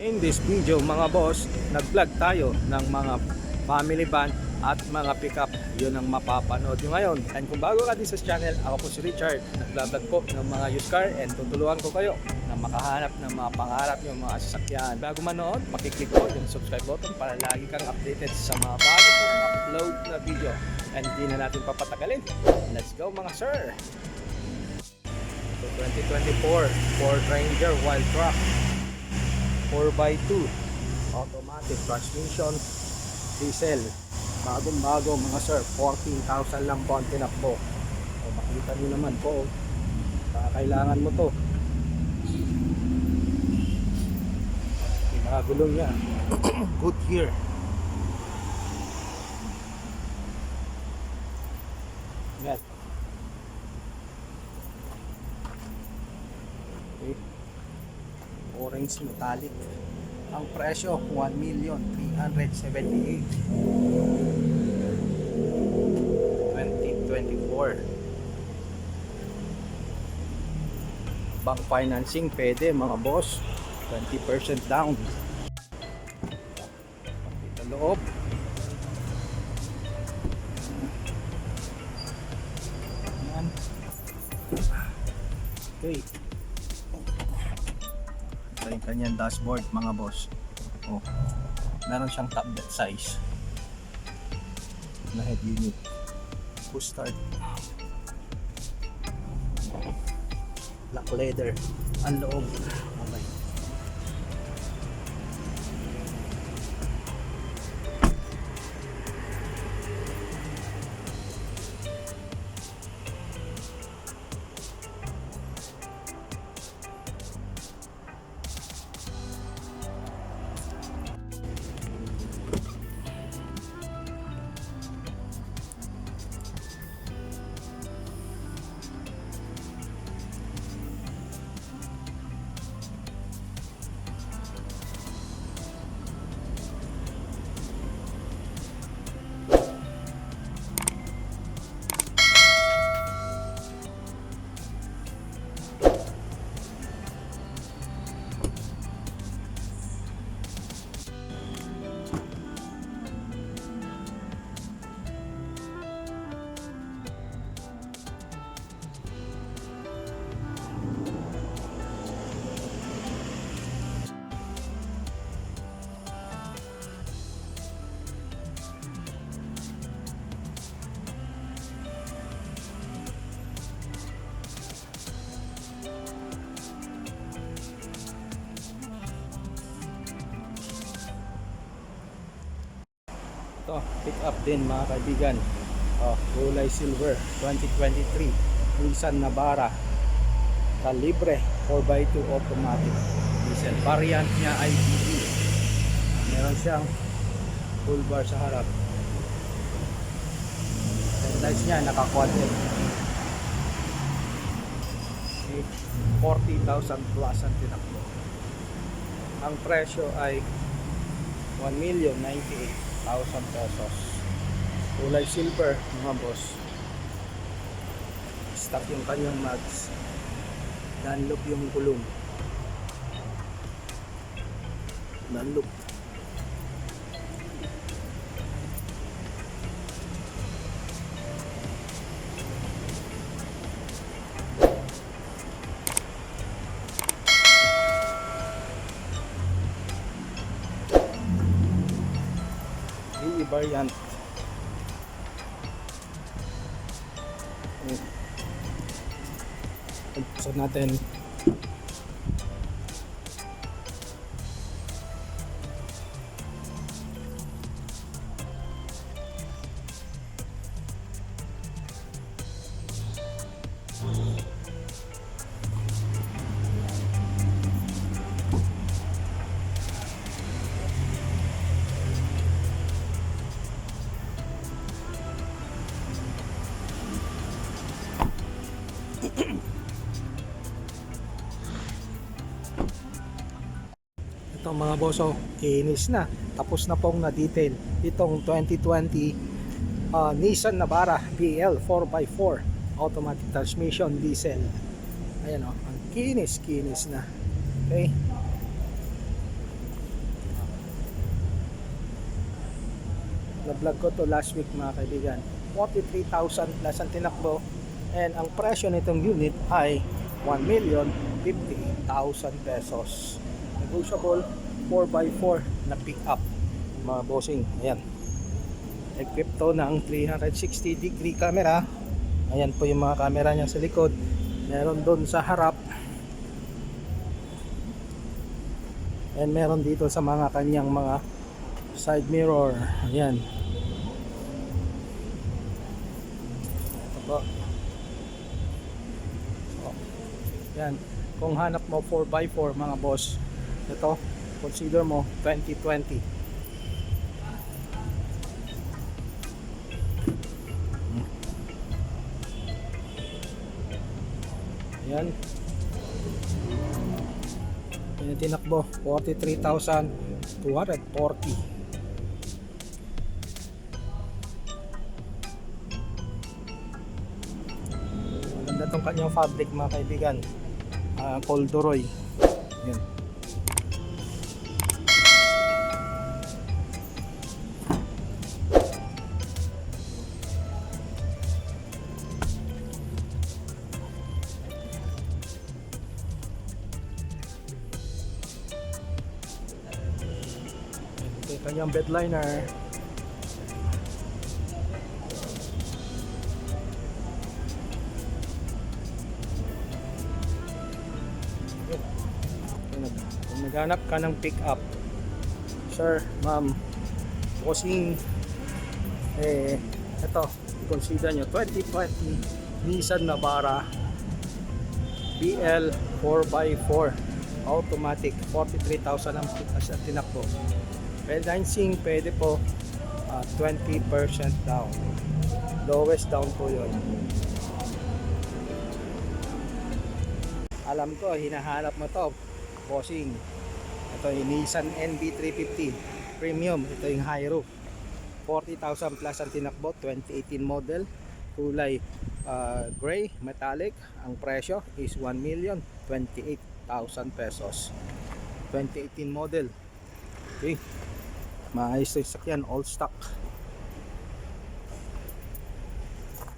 In this video mga boss, nag-vlog tayo ng mga family van at mga pickup. Yun ang mapapanood nyo ngayon. And kung bago ka din sa channel, ako po si Richard. Nag-vlog po ng mga used car and tutulungan ko kayo na makahanap ng mga pangarap nyo, mga sasakyan. Bago manood, makiklik po yung subscribe button para lagi kang updated sa mga bago kong upload na video. And hindi na natin papatagalin. Let's go mga sir! So 2024 Ford Ranger Wild Truck 4x2 automatic transmission diesel, bagong bago mga sir. 14,000 lang po ang tinakbo. O makita nyo naman po, kailangan mo to. Pinagulong niya. Good gear. Yan. Okay. Orange metallic. Ang presyo 1,378,000 2024. Bank financing pwede mga boss, 20% down. Pakita loob. Yan. Okay, ito yung kanyang dashboard mga boss. Oh, meron siyang tablet size na head unit. Push start. Black leather ang loob. Okay. Ito, pick up din mga kaibigan. Kulay silver, 2023 Nissan Navara Calibre 4x2 automatic diesel. Variant niya ay EV. Meron siyang full bar sa harap. Headlights niya naka-quad-in. 40,000 plus ang tinakbo. Ang presyo ay 1,098,000 pesos. Kulay silver mga boss. Stock yung kanyang mags. Dunlop yung gulong. Dunlop. Variant. Pagpasok natin. Ito mga boso, kinis na. Tapos na pong na-detail itong 2020 Nissan Navara BL 4x4 automatic transmission diesel. Ayan o, ang kinis na. Okay. Na-vlog ko to last week mga kaibigan. 43,000 plus ang tinakbo. And ang presyo nitong unit ay 1,050,000 pesos. Negotiable 4x4 na pick up mga bossing. Ayan. Equipped to ng 360 degree camera. Ayan po yung mga camera niya sa likod. Meron doon sa harap. And meron dito sa mga kanyang mga side mirror. Ayan. Ito po. So, yan. Kung hanap mo 4x4 mga boss, ito, consider mo 2020. Ayan. Yan tinakbo 43,240. Maganda tong kanyang fabric mga kaibigan. Corduroy. Yan. Ito yung kanyang bed liner. Kung naghanap ka ng pick up, sir, ma'am, bossing, ito, i-consider nyo 2020 Nissan Navara BL 4x4 automatic. 43,000 ang tinakbo. Financing pwede po, 20% down. Lowest down po yun. Alam ko hinahanap mo to, bossing. Ito yung Nissan NB350 Premium. Ito yung high roof. 40,000 plus ang tinakbo. 2018 model. Kulay gray metallic. Ang presyo is 1,028,000 pesos. 2018 model. Okay. Maayos yung sakyan, all stock.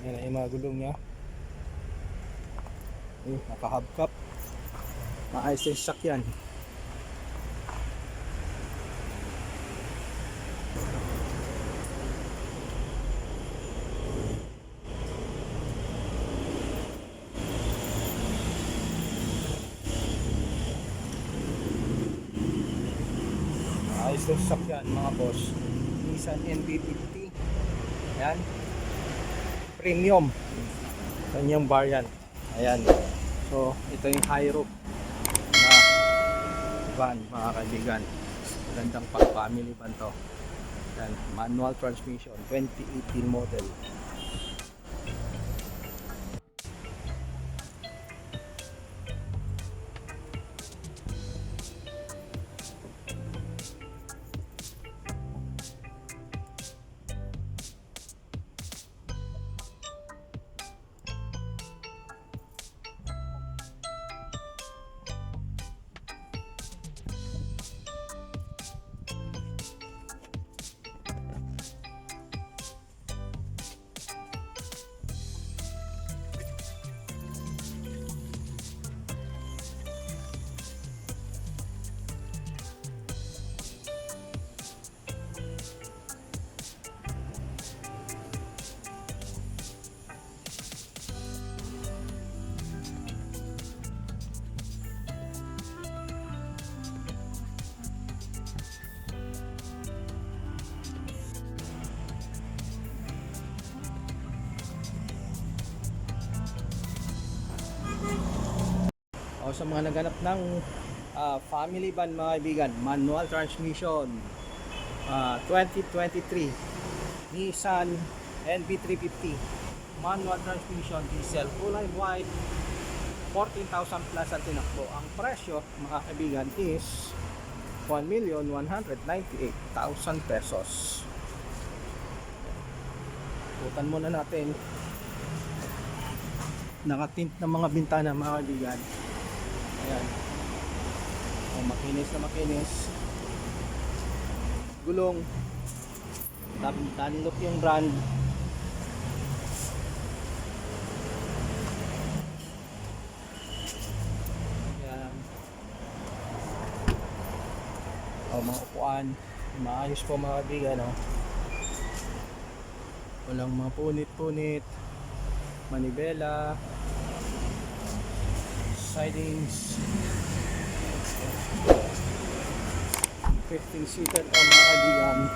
Ayan na yung mga gulong nya. Okay, naka-hubcap. Maayos yung sakyan. Ayos yung sakyan mga boss. Nissan NB50. Ayan. Premium. Kanyang variant. Ayan. So, ito yung high roof na van mga kaibigan. Magandang family van to. Ayan. Manual transmission. 2018 model. O sa mga naghanap ng family van mga kaibigan, manual transmission, 2023 Nissan NB350 manual transmission, diesel, kulay white, 14,000 plus ang tinakbo. Ang presyo mga kaibigan is 1,198,000 pesos. Putan muna natin. Nakatint ng mga bintana mga kaibigan. Ayan. O, makinis na makinis. Gulong. Dunlop yung brand. Yan. Mga upuan. Maayos po mga kaibigan. Walang mga punit-punit. Manibela. Sidings. 15-seater po mga kaibigan.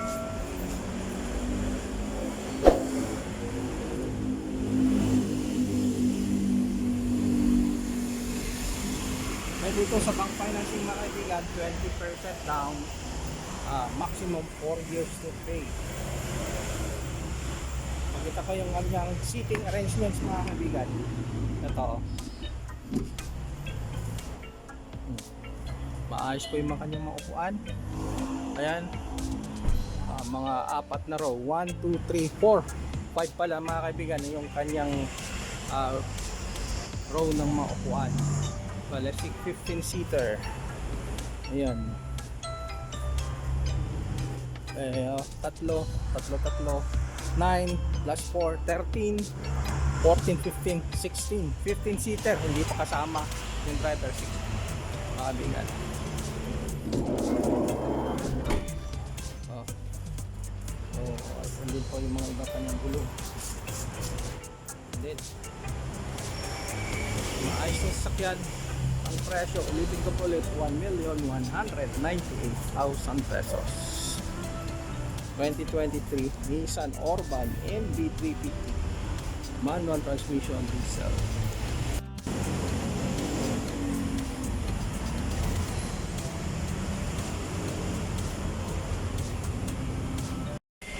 Dito sa bank financing mga kaibigan, 20% down, maximum 4 years to pay. Makita ko yung kanyang seating arrangements mga kaibigan. Ito, maayos po yung mga kanyang mga upuan. Ayan, mga 4 na row, 1, 2, 3, 4, 5 pala mga kaibigan yung kanyang row ng mga upuan. Balestic 15-seater. Ayan. Tatlo. 9 plus 4, 13, 14, 15, 16. 15-seater. Hindi pa kasama yung driver seat. Makabigan. Andun po yung mga iba kanyang gulong. Andun. Maayos na sasakyan. Ang presyo, ulitin ko po ulit, 1,198,000 pesos. 2023 Nissan Orban MB350 manual transmission diesel.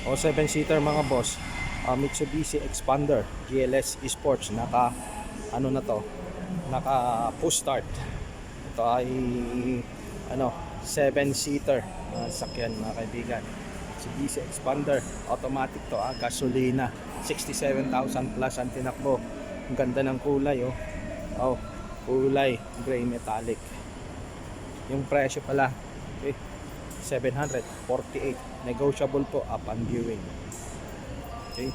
O 7-seater mga boss, Mitsubishi Expander GLS Esports, naka ano na to, naka push start. Ito ay 7-seater sakyan mga kaibigan. Mitsubishi Expander, automatic to, gasolina, 67,000 plus ang tinakbo. Ang ganda ng kulay kulay gray metallic. Yung presyo pala 748, negotiable po upon viewing. Okay,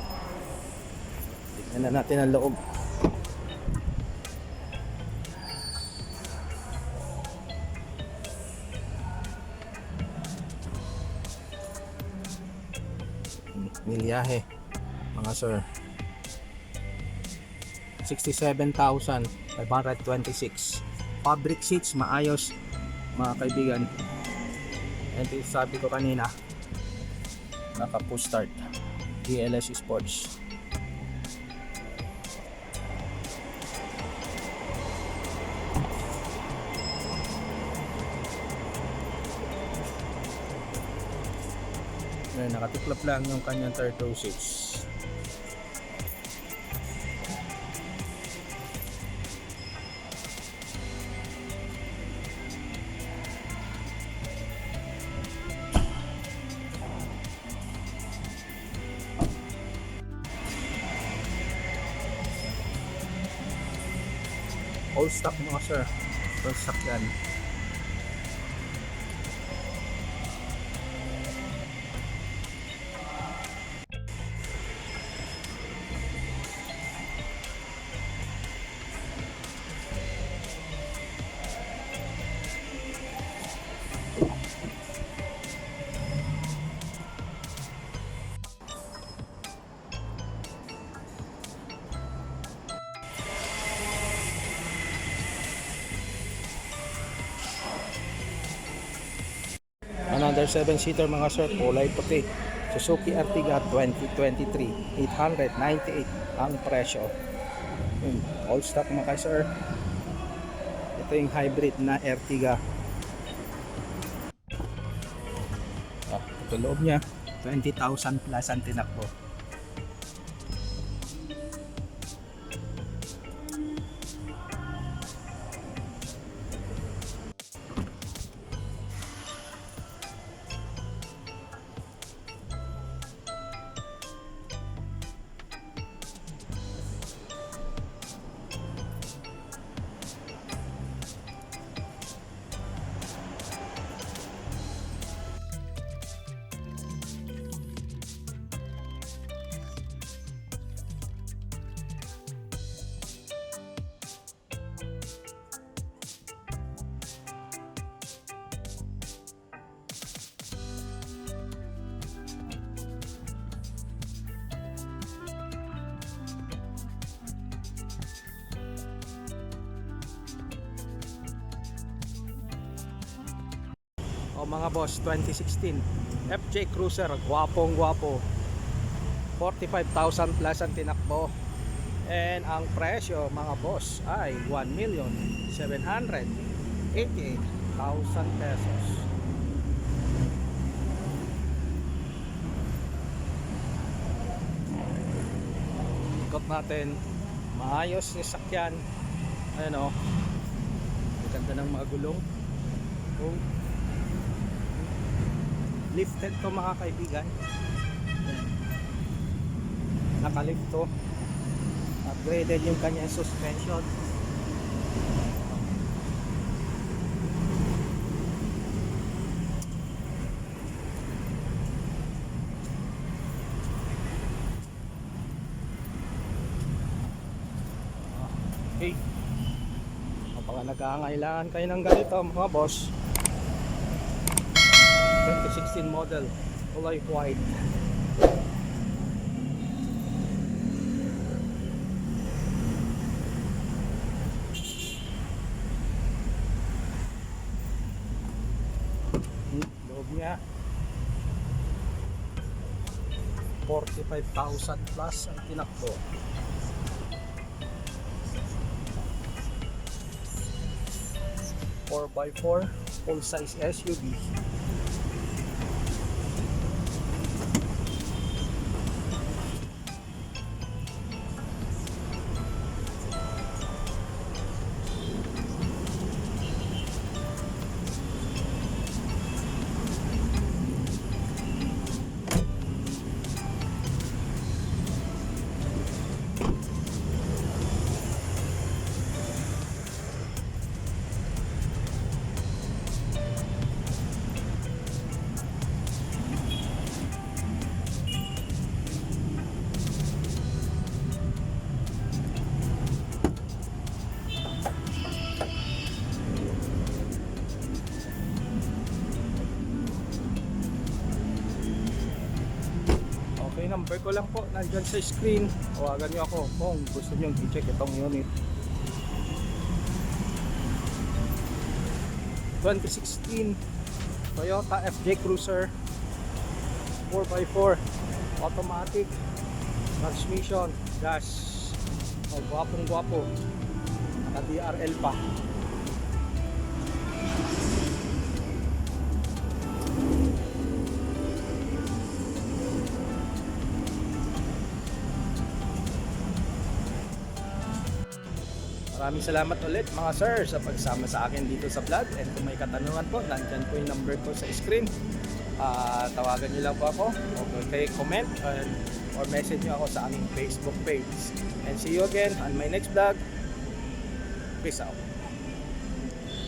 tignan na natin ang loob. Milyahe mga sir, 67,526. Fabric seats, maayos mga kaibigan. And sabi ko kanina, naka push start GLS Sports. Nakatiklop lang yung kanyang turtle seats. All stock mga sir, all stock yan. Another 7-seater mga sir, kulay puti, Suzuki Ertiga 2023, 898 ang presyo. All stock mga sir. Ito yung hybrid na Ertiga. Ito loob niya, 20,000 plus ang tinakbo. So mga boss, 2016 FJ Cruiser, gwapong gwapo, 45,000 plus ang tinakbo. And ang presyo mga boss ay 1,788,000 pesos. Ikot natin, maayos yung sakyan. Ayan o, ganda ng mga gulong. Oh. Lifted to mga kaibigan. Nakalift to. Upgraded yung kanyang suspension. Okay. Kapag nagkakailangan kayo ng ganito mga boss, 2016 model, kulay white. Loob niya 45,000 plus ang tinakbo. Four by 4 full size SUV. Okay, number ko lang po nandyan sa screen. Tawagan nyo ako kung gusto nyo i-check itong unit. 2016 Toyota FJ Cruiser 4x4 automatic transmission, gas. Oh, gwapong gwapo, naka DRL pa. Maraming salamat ulit mga sir sa pagsama sa akin dito sa vlog, and kung may katanungan po, nandyan po yung number ko sa screen. Tawagan nyo lang po ako o kay comment or message nyo ako sa aming Facebook page. And see you again on my next vlog. Peace out.